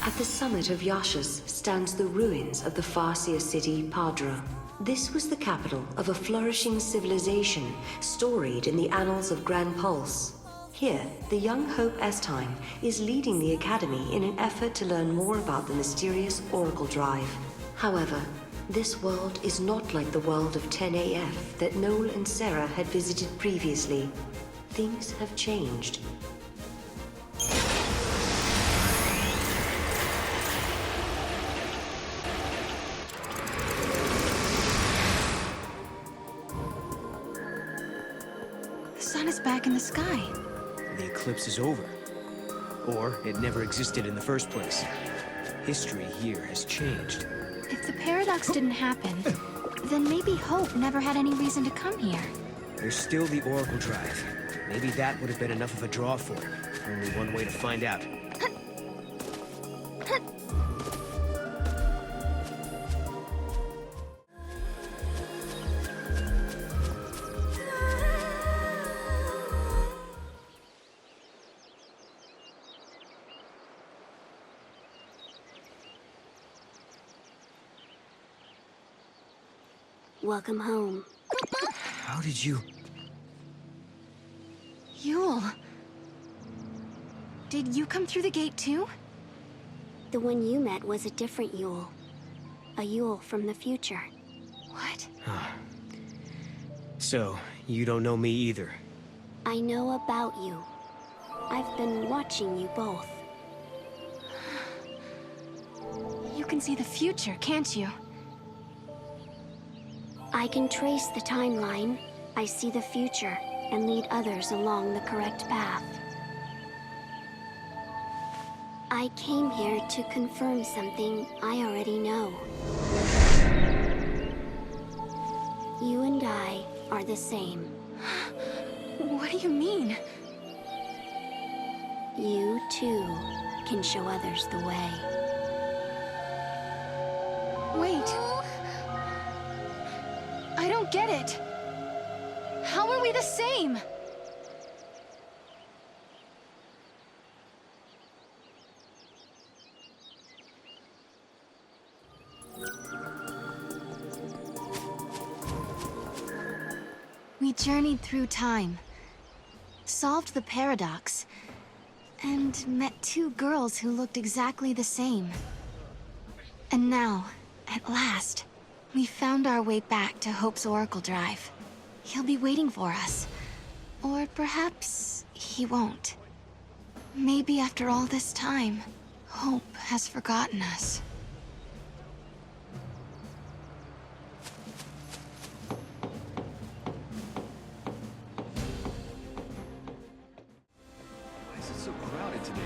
At the summit of Yashas stands the ruins of the Farseer city Padra. This was the capital of a flourishing civilization storied in the annals of Grand Pulse. Here, the young Hope XIII is leading the Academy in an effort to learn more about the mysterious Oracle Drive. However, this world is not like the world of 10AF that Noel and Sarah had visited previously. Things have changed. The sun is back in the sky. The eclipse is over. Or it never existed in the first place. History here has changed. If the paradox didn't happen, then maybe Hope never had any reason to come here. There's still the Oracle Drive. Maybe that would have been enough of a draw for him. Only one way to find out. Welcome home. How did you... Yule. Did you come through the gate too? The one you met was a different Yule. A Yule from the future. What? So, you don't know me either. I know about you. I've been watching you both. You can see the future, can't you? I can trace the timeline. I see the future and lead others along the correct path. I came here to confirm something I already know. You and I are the same. What do you mean? You, too, can show others the way. Wait. I don't get it. How are we the same? We journeyed through time, solved the paradox, and met two girls who looked exactly the same. And now, at last, we found our way back to Hope's Oracle Drive. He'll be waiting for us. Or perhaps he won't. Maybe after all this time, Hope has forgotten us. Why is it so crowded today?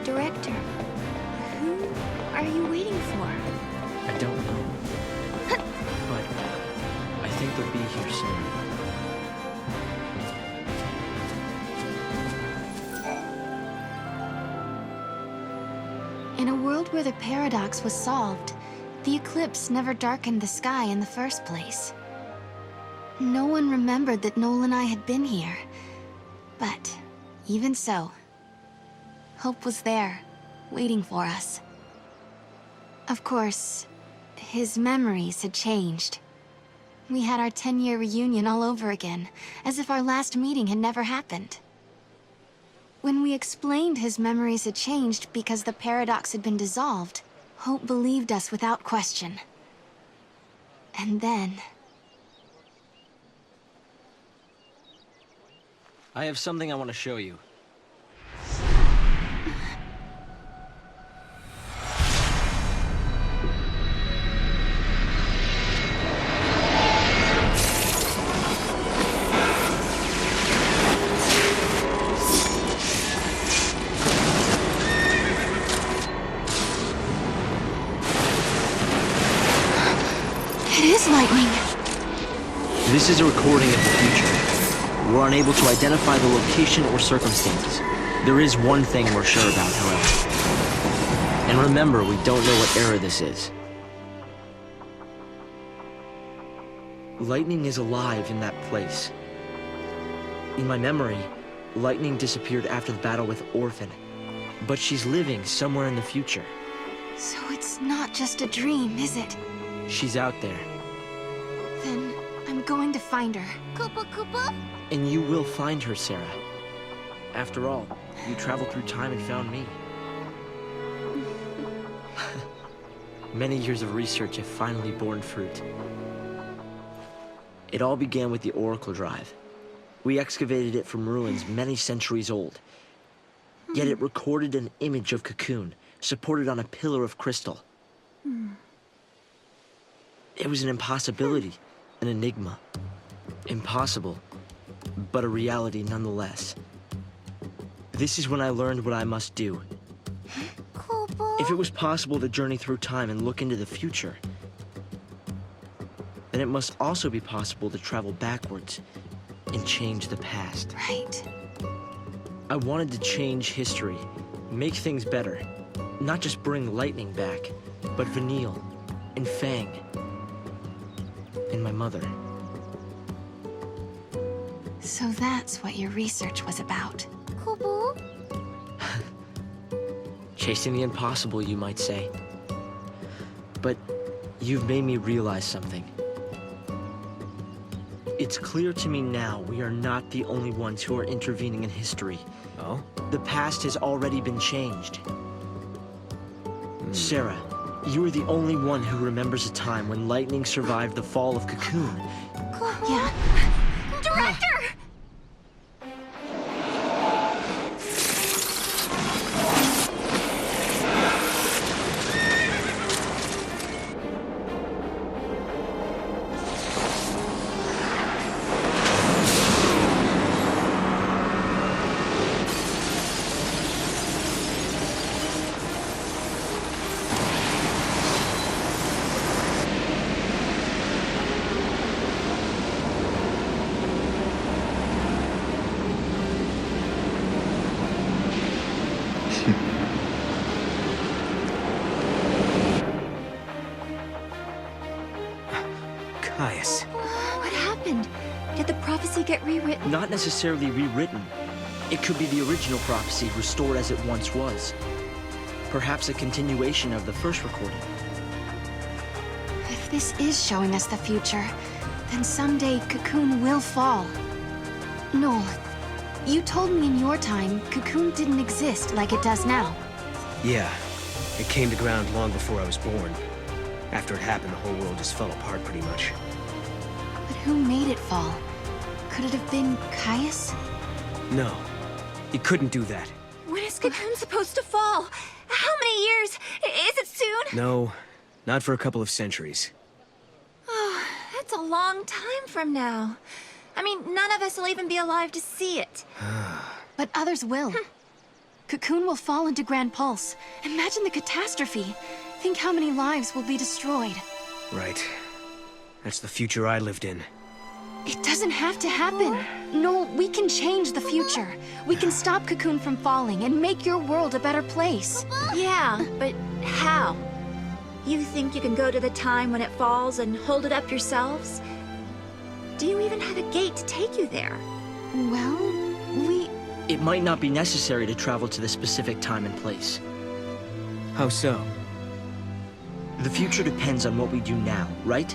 Director, who are you waiting for? I don't know. But I think they'll be here soon. In a world where the paradox was solved, the eclipse never darkened the sky in the first place. No one remembered that Noel and I had been here. But even so, Hope was there, waiting for us. Of course, his memories had changed. We had our 10-year reunion all over again, as if our last meeting had never happened. When we explained his memories had changed because the paradox had been dissolved, Hope believed us without question. And then... I have something I want to show you. It is lightning! This is a recording of the future. We're unable to identify the location or circumstances. There is one thing we're sure about, however. And remember, we don't know what era this is. Lightning is alive in that place. In my memory, lightning disappeared after the battle with Orphan. But she's living somewhere in the future. So it's not just a dream, is it? She's out there. Then I'm going to find her. Koopa Koopa? And you will find her, Sarah. After all, you traveled through time and found me. Many years of research have finally borne fruit. It all began with the Oracle Drive. We excavated it from ruins many centuries old. Yet it recorded an image of Cocoon, supported on a pillar of crystal. It was an impossibility, an enigma. Impossible, but a reality nonetheless. This is when I learned what I must do. Koopa? If it was possible to journey through time and look into the future, then it must also be possible to travel backwards and change the past. Right. I wanted to change history, make things better. Not just bring lightning back, but Vanille, and Fang, and my mother. So that's what your research was about. Koopa? Chasing the impossible, you might say. But you've made me realize something. It's clear to me now we are not the only ones who are intervening in history. Oh? The past has already been changed. Sarah, you are the only one who remembers a time when lightning survived the fall of Cocoon. Yeah. Director! Caius. What happened? Did the prophecy get rewritten? Not necessarily rewritten. It could be the original prophecy restored as it once was. Perhaps a continuation of the first recording. If this is showing us the future, then someday Cocoon will fall. Noel, you told me in your time Cocoon didn't exist like it does now. Yeah. It came to ground long before I was born. After it happened, the whole world just fell apart pretty much. But who made it fall? Could it have been Caius? No. He couldn't do that. When is Cocoon supposed to fall? How many years? Is it soon? No. Not for a couple of centuries. Oh, that's a long time from now. I mean, none of us will even be alive to see it. But others will. Cocoon will fall into Grand Pulse. Imagine the catastrophe. Think how many lives will be destroyed. Right. That's the future I lived in. It doesn't have to happen. No, we can change the future. We can stop Cocoon from falling and make your world a better place. Yeah, but how? You think you can go to the time when it falls and hold it up yourselves? Do you even have a gate to take you there? Well, It might not be necessary to travel to the specific time and place. How so? The future depends on what we do now, right?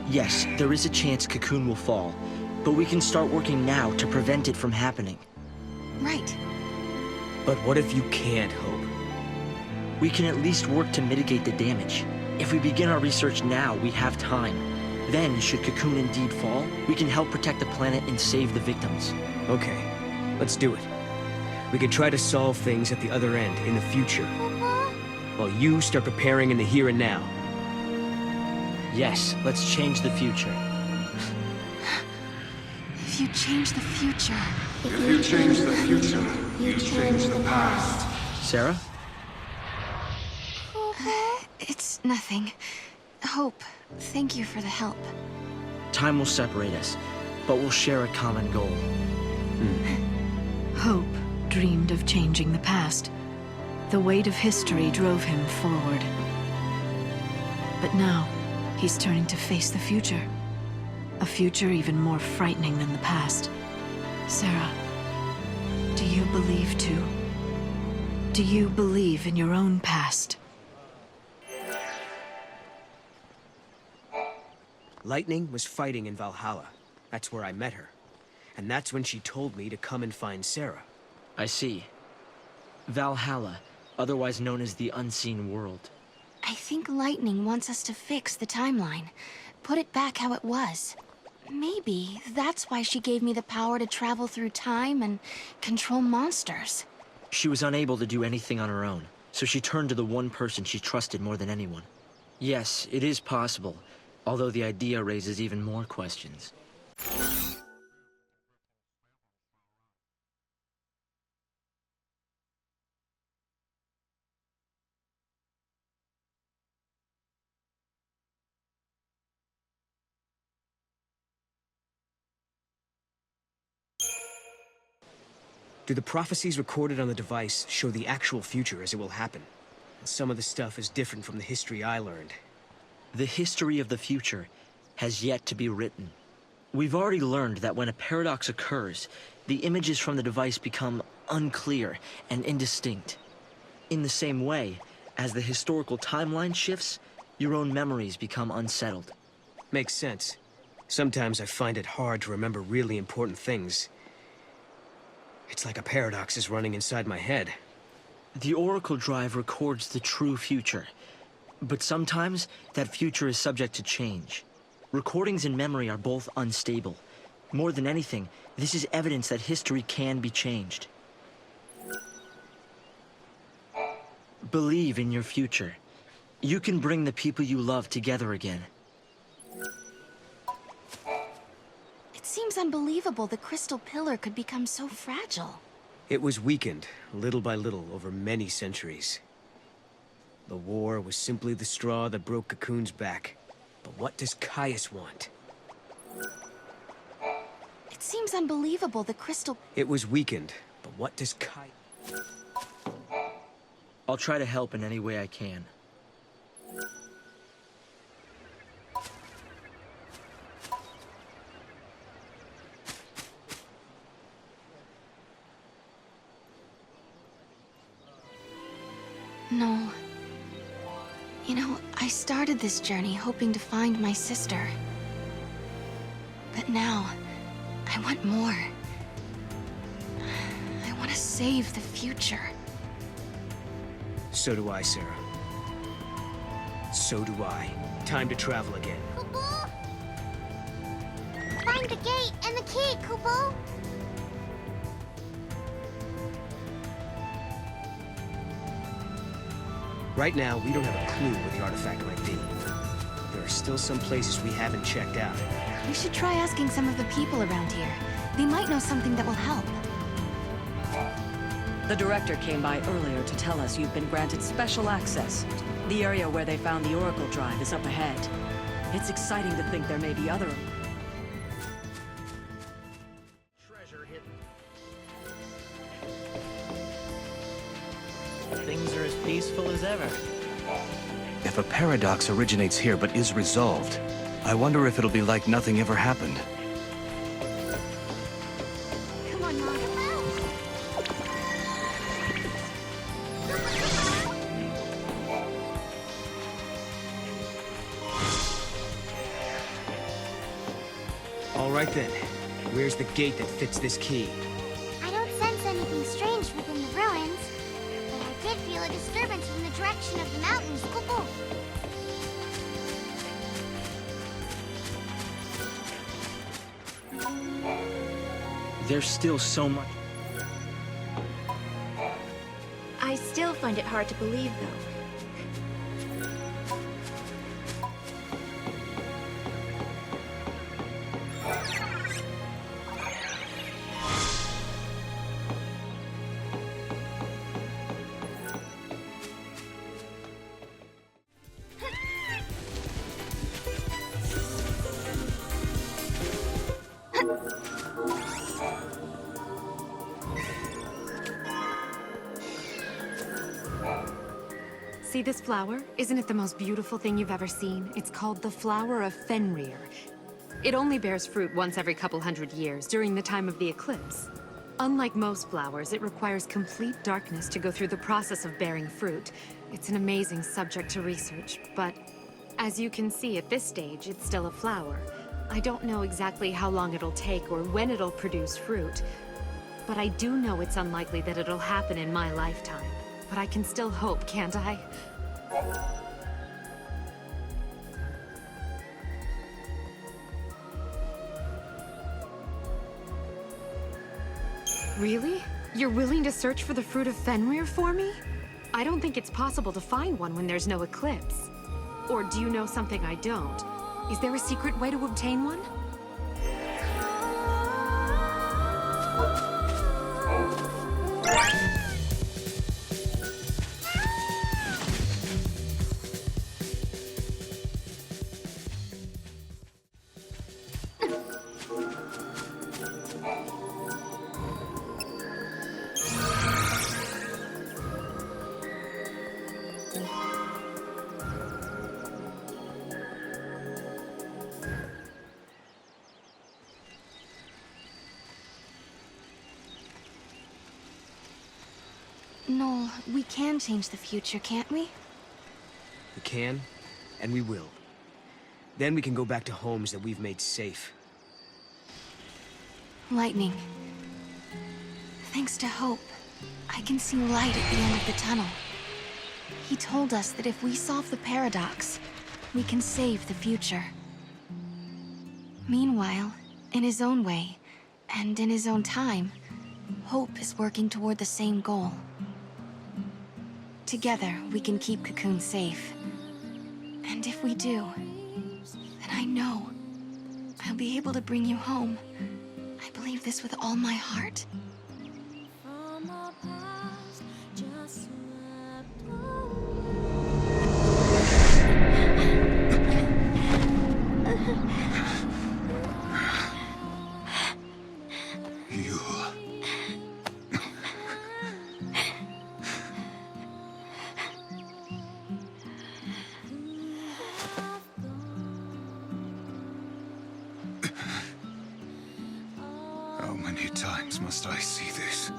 Yes, there is a chance Cocoon will fall, but we can start working now to prevent it from happening. Right. But what if you can't hope? We can at least work to mitigate the damage. If we begin our research now, we have time. Then, should Cocoon indeed fall, we can help protect the planet and save the victims. Okay, let's do it. We can try to solve things at the other end, in the future. While you start preparing in the here and now. Yes, let's change the future. If you change the future... If you change the future, you change the past. Sarah? It's nothing. Hope, thank you for the help. Time will separate us, but we'll share a common goal. Hope dreamed of changing the past. The weight of history drove him forward. But now, he's turning to face the future. A future even more frightening than the past. Sarah, do you believe too? Do you believe in your own past? Lightning was fighting in Valhalla. That's where I met her. And that's when she told me to come and find Sarah. I see. Valhalla, otherwise known as the Unseen World. I think Lightning wants us to fix the timeline. Put it back how it was. Maybe that's why she gave me the power to travel through time and control monsters. She was unable to do anything on her own, so she turned to the one person she trusted more than anyone. Yes, it is possible, although the idea raises even more questions. Do the prophecies recorded on the device show the actual future as it will happen? Some of the stuff is different from the history I learned. The history of the future has yet to be written. We've already learned that when a paradox occurs, the images from the device become unclear and indistinct. In the same way, as the historical timeline shifts, your own memories become unsettled. Makes sense. Sometimes I find it hard to remember really important things. It's like a paradox is running inside my head. The Oracle Drive records the true future, but sometimes that future is subject to change. Recordings and memory are both unstable. More than anything, this is evidence that history can be changed. Believe in your future. You can bring the people you love together again. It seems unbelievable the crystal pillar could become so fragile. It was weakened, little by little, over many centuries. The war was simply the straw that broke Cocoon's back. But what does Caius want? It seems unbelievable the crystal... It was weakened, but what does Caius... I'll try to help in any way I can. No. You know, I started this journey hoping to find my sister. But now, I want more. I want to save the future. So do I, Sarah. So do I. Time to travel again. Kupo! Find the gate and the key, Kupo! Right now, we don't have a clue what the artifact might be. There are still some places we haven't checked out. We should try asking some of the people around here. They might know something that will help. The director came by earlier to tell us you've been granted special access. The area where they found the Oracle Drive is up ahead. It's exciting to think there may be other... Treasure hidden. Things are as peaceful as ever. If a paradox originates here but is resolved, I wonder if it'll be like nothing ever happened. Come on, Mom. All right then. Where's the gate that fits this key? I don't sense anything strange within the ruins, but I did feel a disturbance from the direction of the mountains, Kupo. There's still so much... I still find it hard to believe, though. See this flower? Isn't it the most beautiful thing you've ever seen? It's called the flower of Fenrir. It only bears fruit once every couple hundred years, during the time of the eclipse. Unlike most flowers, it requires complete darkness to go through the process of bearing fruit. It's an amazing subject to research, but as you can see at this stage, it's still a flower. I don't know exactly how long it'll take or when it'll produce fruit, but I do know it's unlikely that it'll happen in my lifetime. But I can still hope, can't I? Really? You're willing to search for the fruit of Fenrir for me? I don't think it's possible to find one when there's no eclipse. Or do you know something I don't? Is there a secret way to obtain one? Noel, we can change the future, can't we? We can, and we will. Then we can go back to homes that we've made safe. Lightning. Thanks to Hope, I can see light at the end of the tunnel. He told us that if we solve the paradox, we can save the future. Meanwhile, in his own way, and in his own time, Hope is working toward the same goal. Together, we can keep Cocoon safe. And if we do, then I know I'll be able to bring you home. I believe this with all my heart. How many times must I see this?